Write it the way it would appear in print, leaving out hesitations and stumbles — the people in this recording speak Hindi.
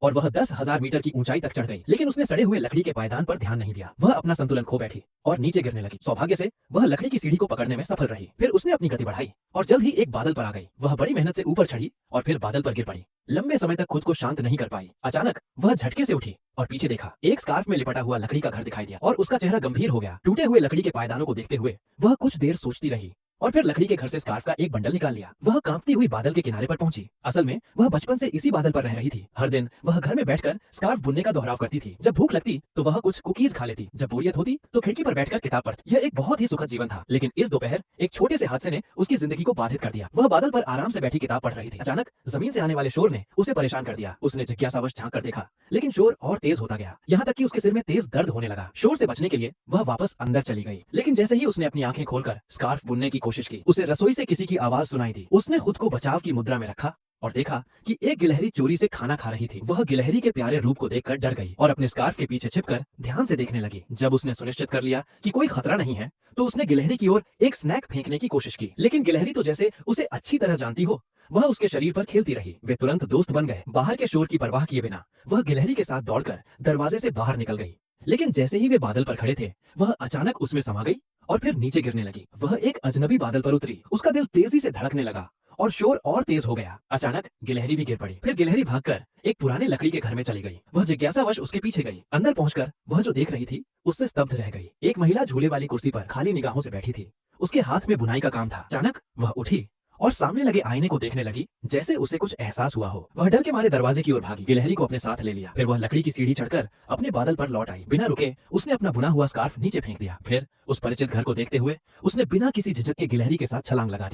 और वह 10,000 मीटर की ऊंचाई तक चढ़ गई। लेकिन उसने सड़े हुए लकड़ी के पायदान पर ध्यान नहीं दिया। वह अपना संतुलन खो बैठी और नीचे गिरने लगी। सौभाग्य से वह लकड़ी की सीढ़ी को पकड़ने में सफल रही। फिर उसने अपनी गति बढ़ाई और जल्द ही एक बादल पर आ गई। वह बड़ी मेहनत से ऊपर चढ़ी और फिर बादल पर गिर पड़ी। लंबे समय तक खुद को शांत नहीं कर पाई। अचानक वह झटके से उठी और पीछे देखा। एक स्कार्फ में लिपटा हुआ लकड़ी का घर दिखाई दिया और उसका चेहरा गंभीर हो गया। टूटे हुए लकड़ी के पायदानों को देखते हुए वह कुछ देर सोचती रही और फिर लकड़ी के घर से स्कार्फ का एक बंडल निकाल लिया। वह कांपती हुई बादल के किनारे पर पहुंची। असल में वह बचपन से इसी बादल पर रह रही थी। हर दिन वह घर में बैठकर स्कार्फ बुनने का दोहराव करती थी। जब भूख लगती तो वह कुछ कुकीज खा लेती। जब बोरियत होती तो खिड़की पर बैठकर किताब पढ़ती। यह एक बहुत ही सुखद जीवन था। लेकिन इस दोपहर एक छोटे से हादसे ने उसकी जिंदगी को बाधित कर दिया। वह बादल पर आराम से बैठी किताब पढ़ रही थी। अचानक जमीन से आने वाले शोर ने उसे परेशान कर दिया। उसने जिज्ञासावश झांक कर देखा, लेकिन शोर और तेज होता गया, यहाँ तक कि उसके सिर में तेज दर्द होने लगा। शोर से बचने के लिए वह वापस अंदर चली गई। लेकिन जैसे ही उसने अपनी आंखें खोलकर स्कार्फ बुनने की कोशिश की, उसे रसोई से किसी की आवाज सुनाई दी। उसने खुद को बचाव की मुद्रा में रखा और देखा कि एक गिलहरी चोरी से खाना खा रही थी। वह गिलहरी के प्यारे रूप को देखकर डर गई और अपने स्कार्फ के पीछे छिपकर ध्यान से देखने लगी। जब उसने सुनिश्चित कर लिया कि कोई खतरा नहीं है, तो उसने गिलहरी की ओर एक स्नैक फेंकने की कोशिश की। लेकिन गिलहरी तो जैसे उसे अच्छी तरह जानती हो, वह उसके शरीर पर खेलती रही। वे तुरंत दोस्त बन गए। बाहर के शोर की परवाह किए बिना वह गिलहरी के साथ दौड़कर दरवाजे से बाहर निकल गई। लेकिन जैसे ही वे बादल पर खड़े थे, वह अचानक उसमें समा गई और फिर नीचे गिरने लगी। वह एक अजनबी बादल पर उतरी। उसका दिल तेजी से धड़कने लगा और शोर और तेज हो गया। अचानक गिलहरी भी गिर पड़ी। फिर गिलहरी भागकर एक पुराने लकड़ी के घर में चली गई। वह जिज्ञासावश उसके पीछे गई। अंदर पहुंचकर वह जो देख रही थी उससे स्तब्ध रह गई। एक महिला झूले वाली कुर्सी पर खाली निगाहों से बैठी थी। उसके हाथ में बुनाई का काम था। अचानक वह उठी और सामने लगे आईने को देखने लगी, जैसे उसे कुछ एहसास हुआ हो। वह डर के मारे दरवाजे की ओर भागी। गिलहरी को अपने साथ ले लिया। फिर वह लकड़ी की सीढ़ी चढ़कर अपने बादल पर लौट आई। बिना रुके उसने अपना बुना हुआ स्कार्फ नीचे फेंक दिया। फिर उस परिचित घर को देखते हुए उसने बिना किसी झिझक के गिलहरी के साथ छलांग लगा दी।